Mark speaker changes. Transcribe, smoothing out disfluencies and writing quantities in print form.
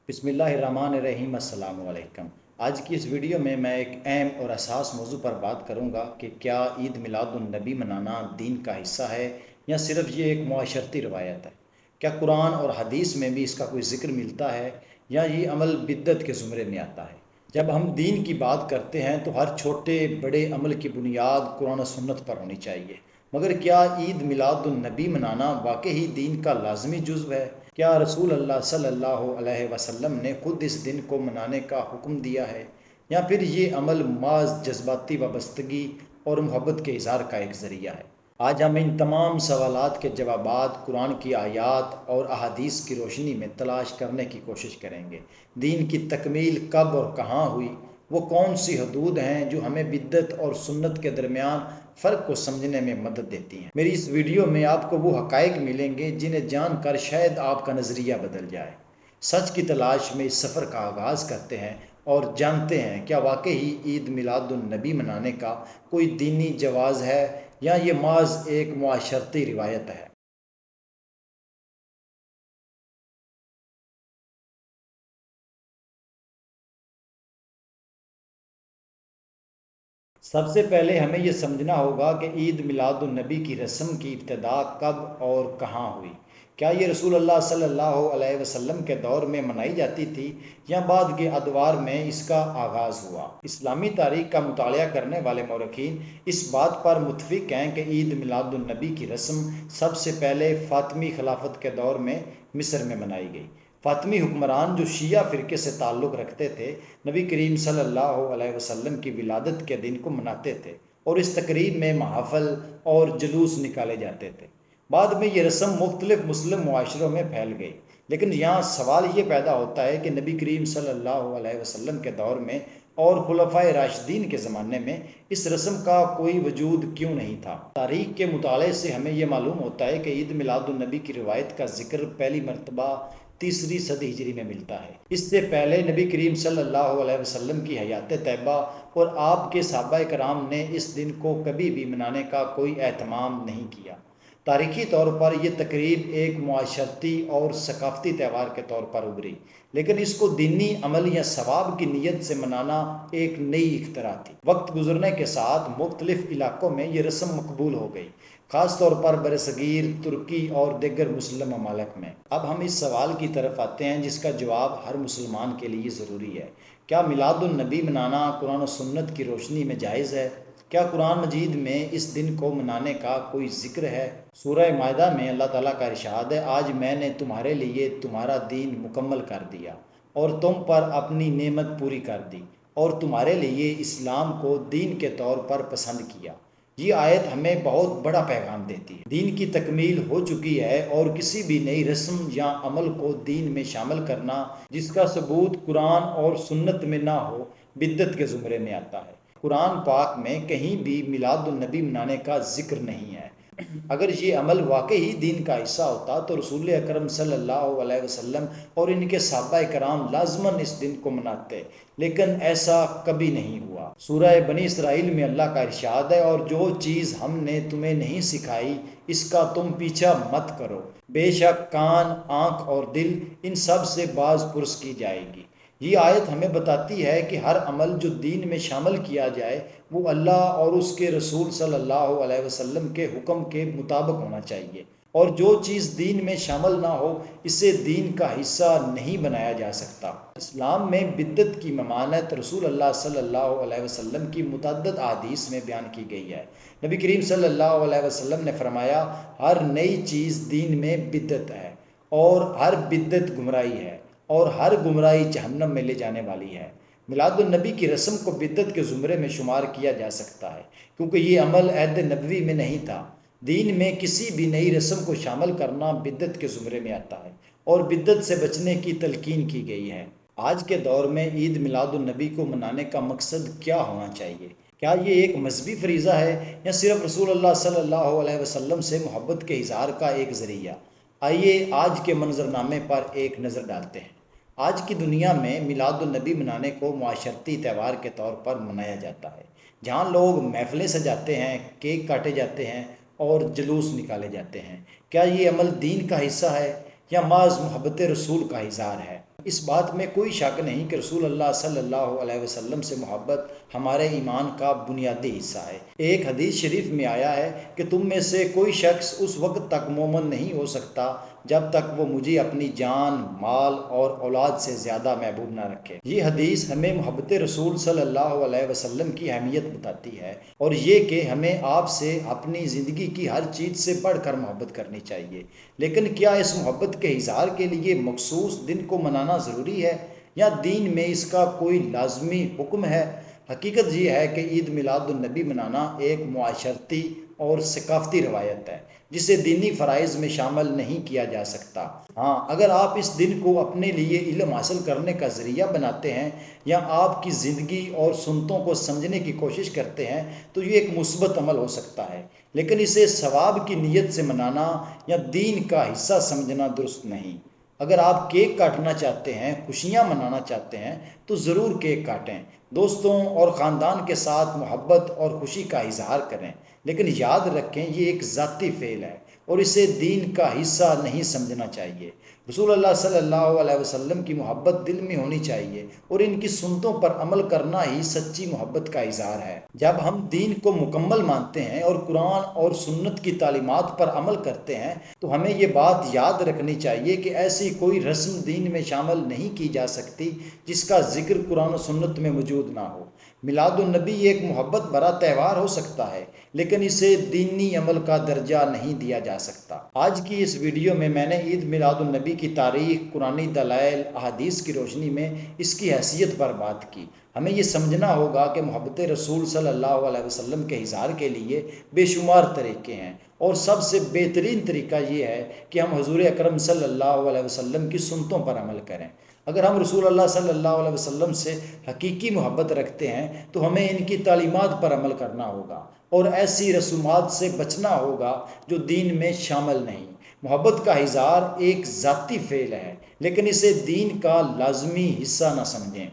Speaker 1: بسم اللہ الرحمن الرحیم۔ السلام علیکم۔ آج کی اس ویڈیو میں ایک اہم اور حساس موضوع پر بات کروں گا کہ کیا عید میلاد النبی منانا دین کا حصہ ہے یا صرف یہ ایک معاشرتی روایت ہے؟ کیا قرآن اور حدیث میں بھی اس کا کوئی ذکر ملتا ہے یا یہ عمل بدعت کے زمرے میں آتا ہے؟ جب ہم دین کی بات کرتے ہیں تو ہر چھوٹے بڑے عمل کی بنیاد قرآن و سنت پر ہونی چاہیے، مگر کیا عید میلاد النبی منانا واقعی دین کا لازمی جزو ہے؟ کیا رسول اللہ صلی اللہ علیہ وسلم نے خود اس دن کو منانے کا حکم دیا ہے یا پھر یہ عمل محض جذباتی وابستگی اور محبت کے اظہار کا ایک ذریعہ ہے؟ آج ہم ان تمام سوالات کے جوابات قرآن کی آیات اور احادیث کی روشنی میں تلاش کرنے کی کوشش کریں گے۔ دین کی تکمیل کب اور کہاں ہوئی؟ وہ کون سی حدود ہیں جو ہمیں بدعت اور سنت کے درمیان فرق کو سمجھنے میں مدد دیتی ہیں؟ میری اس ویڈیو میں آپ کو وہ حقائق ملیں گے جنہیں جان کر شاید آپ کا نظریہ بدل جائے۔ سچ کی تلاش میں اس سفر کا آغاز کرتے ہیں اور جانتے ہیں کیا واقعی عید میلاد النبی منانے کا کوئی دینی جواز ہے یا یہ محض ایک معاشرتی روایت ہے۔ سب سے پہلے ہمیں یہ سمجھنا ہوگا کہ عید میلاد النبی کی رسم کی ابتدا کب اور کہاں ہوئی۔ کیا یہ رسول اللہ صلی اللہ علیہ وسلم کے دور میں منائی جاتی تھی یا بعد کے ادوار میں اس کا آغاز ہوا؟ اسلامی تاریخ کا مطالعہ کرنے والے مورخین اس بات پر متفق ہیں کہ عید میلاد النبی کی رسم سب سے پہلے فاطمی خلافت کے دور میں مصر میں منائی گئی۔ فاطمی حکمران جو شیعہ فرقے سے تعلق رکھتے تھے، نبی کریم صلی اللہ علیہ وسلم کی ولادت کے دن کو مناتے تھے اور اس تقریب میں محافل اور جلوس نکالے جاتے تھے۔ بعد میں یہ رسم مختلف مسلم معاشروں میں پھیل گئی، لیکن یہاں سوال یہ پیدا ہوتا ہے کہ نبی کریم صلی اللہ علیہ وسلم کے دور میں اور خلفائے راشدین کے زمانے میں اس رسم کا کوئی وجود کیوں نہیں تھا؟ تاریخ کے مطالعے سے ہمیں یہ معلوم ہوتا ہے کہ عید میلاد النبی کی روایت کا ذکر پہلی مرتبہ تیسری صدی ہجری میں ملتا ہے۔ اس سے پہلے نبی کریم صلی اللہ علیہ وسلم کی حیات طیبہ اور آپ کے صحابہ کرام نے اس دن کو کبھی بھی منانے کا کوئی اہتمام نہیں کیا۔ تاریخی طور پر یہ تقریب ایک معاشرتی اور ثقافتی تہوار کے طور پر ابھری، لیکن اس کو دینی عمل یا ثواب کی نیت سے منانا ایک نئی اختراع تھی۔ وقت گزرنے کے ساتھ مختلف علاقوں میں یہ رسم مقبول ہو گئی، خاص طور پر برصغیر، ترکی اور دیگر مسلم ممالک میں۔ اب ہم اس سوال کی طرف آتے ہیں جس کا جواب ہر مسلمان کے لیے ضروری ہے۔ کیا میلاد النبی منانا قرآن و سنت کی روشنی میں جائز ہے؟ کیا قرآن مجید میں اس دن کو منانے کا کوئی ذکر ہے؟ سورہ مائدہ میں اللہ تعالیٰ کا ارشاد ہے، آج میں نے تمہارے لیے تمہارا دین مکمل کر دیا اور تم پر اپنی نعمت پوری کر دی اور تمہارے لیے اسلام کو دین کے طور پر پسند کیا۔ یہ آیت ہمیں بہت بڑا پیغام دیتی ہے۔ دین کی تکمیل ہو چکی ہے اور کسی بھی نئی رسم یا عمل کو دین میں شامل کرنا جس کا ثبوت قرآن اور سنت میں نہ ہو بدعت کے زمرے میں آتا ہے۔ قرآن پاک میں کہیں بھی میلاد النبی منانے کا ذکر نہیں ہے۔ اگر یہ عمل واقعی دین کا حصہ ہوتا تو رسول اکرم صلی اللہ علیہ وسلم اور ان کے صحابہ کرام لازماً اس دن کو مناتے، لیکن ایسا کبھی نہیں ہوا۔ سورہ بنی اسرائیل میں اللہ کا ارشاد ہے، اور جو چیز ہم نے تمہیں نہیں سکھائی اس کا تم پیچھا مت کرو، بے شک کان، آنکھ اور دل ان سب سے باز پرس کی جائے گی۔ یہ آیت ہمیں بتاتی ہے کہ ہر عمل جو دین میں شامل کیا جائے وہ اللہ اور اس کے رسول صلی اللہ علیہ وسلم کے حکم کے مطابق ہونا چاہیے، اور جو چیز دین میں شامل نہ ہو اسے دین کا حصہ نہیں بنایا جا سکتا۔ اسلام میں بدعت کی ممانعت رسول اللہ صلی اللہ علیہ وسلم کی متعدد احادیث میں بیان کی گئی ہے۔ نبی کریم صلی اللہ علیہ وسلم نے فرمایا، ہر نئی چیز دین میں بدعت ہے اور ہر بدعت گمراہی ہے اور ہر گمراہی جہنم میں لے جانے والی ہے۔ میلاد النبی کی رسم کو بدعت کے زمرے میں شمار کیا جا سکتا ہے کیونکہ یہ عمل عہد نبوی میں نہیں تھا۔ دین میں کسی بھی نئی رسم کو شامل کرنا بدعت کے زمرے میں آتا ہے اور بدعت سے بچنے کی تلقین کی گئی ہے۔ آج کے دور میں عید میلاد النبی کو منانے کا مقصد کیا ہونا چاہیے؟ کیا یہ ایک مذہبی فریضہ ہے یا صرف رسول اللہ صلی اللہ علیہ وسلم سے محبت کے اظہار کا ایک ذریعہ؟ آئیے آج کے منظرنامے پر ایک نظر ڈالتے ہیں۔ آج کی دنیا میں میلاد النبی منانے کو معاشرتی تہوار کے طور پر منایا جاتا ہے، جہاں لوگ محفلیں سجاتے ہیں، کیک کاٹے جاتے ہیں اور جلوس نکالے جاتے ہیں۔ کیا یہ عمل دین کا حصہ ہے یا محض محبت رسول کا اظہار ہے؟ اس بات میں کوئی شک نہیں کہ رسول اللہ صلی اللہ علیہ وسلم سے محبت ہمارے ایمان کا بنیادی حصہ ہے۔ ایک حدیث شریف میں آیا ہے کہ تم میں سے کوئی شخص اس وقت تک مومن نہیں ہو سکتا جب تک وہ مجھے اپنی جان، مال اور اولاد سے زیادہ محبوب نہ رکھے۔ یہ حدیث ہمیں محبت رسول صلی اللہ علیہ وسلم کی اہمیت بتاتی ہے، اور یہ کہ ہمیں آپ سے اپنی زندگی کی ہر چیز سے بڑھ کر محبت کرنی چاہیے۔ لیکن کیا اس محبت کے اظہار کے لیے مخصوص دن کو منانا ضروری ہے، یا دین میں اس کا کوئی لازمی حکم ہے؟ حقیقت یہ ہے کہ عید میلاد النبی منانا ایک معاشرتی اور ثقافتی روایت ہے جسے دینی فرائض میں شامل نہیں کیا جا سکتا۔ ہاں، اگر آپ اس دن کو اپنے لیے علم حاصل کرنے کا ذریعہ بناتے ہیں یا آپ کی زندگی اور سنتوں کو سمجھنے کی کوشش کرتے ہیں تو یہ ایک مثبت عمل ہو سکتا ہے، لیکن اسے ثواب کی نیت سے منانا یا دین کا حصہ سمجھنا درست نہیں۔ اگر آپ کیک کاٹنا چاہتے ہیں، خوشیاں منانا چاہتے ہیں تو ضرور کیک کاٹیں، دوستوں اور خاندان کے ساتھ محبت اور خوشی کا اظہار کریں، لیکن یاد رکھیں یہ ایک ذاتی فعل ہے اور اسے دین کا حصہ نہیں سمجھنا چاہیے۔ رسول اللہ صلی اللہ علیہ وسلم کی محبت دل میں ہونی چاہیے، اور ان کی سنتوں پر عمل کرنا ہی سچی محبت کا اظہار ہے۔ جب ہم دین کو مکمل مانتے ہیں اور قرآن اور سنت کی تعلیمات پر عمل کرتے ہیں تو ہمیں یہ بات یاد رکھنی چاہیے کہ ایسی کوئی رسم دین میں شامل نہیں کی جا سکتی جس کا ذکر قرآن و سنت میں موجود نہ ہو۔ میلاد النبی ایک محبت بھرا تہوار ہو سکتا ہے، لیکن اسے دینی عمل کا درجہ نہیں دیا جا سکتا۔ آج کی اس ویڈیو میں نے عید میلاد النبی کی تاریخ، قرآنی دلائل، احادیث کی روشنی میں اس کی حیثیت پر بات کی۔ ہمیں یہ سمجھنا ہوگا کہ محبت رسول صلی اللہ علیہ وسلم کے اظہار کے لیے بے شمار طریقے ہیں، اور سب سے بہترین طریقہ یہ ہے کہ ہم حضور اکرم صلی اللہ علیہ وسلم کی سنتوں پر عمل کریں۔ اگر ہم رسول اللہ صلی اللہ علیہ وسلم سے حقیقی محبت رکھتے ہیں تو ہمیں ان کی تعلیمات پر عمل کرنا ہوگا اور ایسی رسومات سے بچنا ہوگا جو دین میں شامل نہیں۔ محبت کا اظہار ایک ذاتی فعل ہے، لیکن اسے دین کا لازمی حصہ نہ سمجھیں۔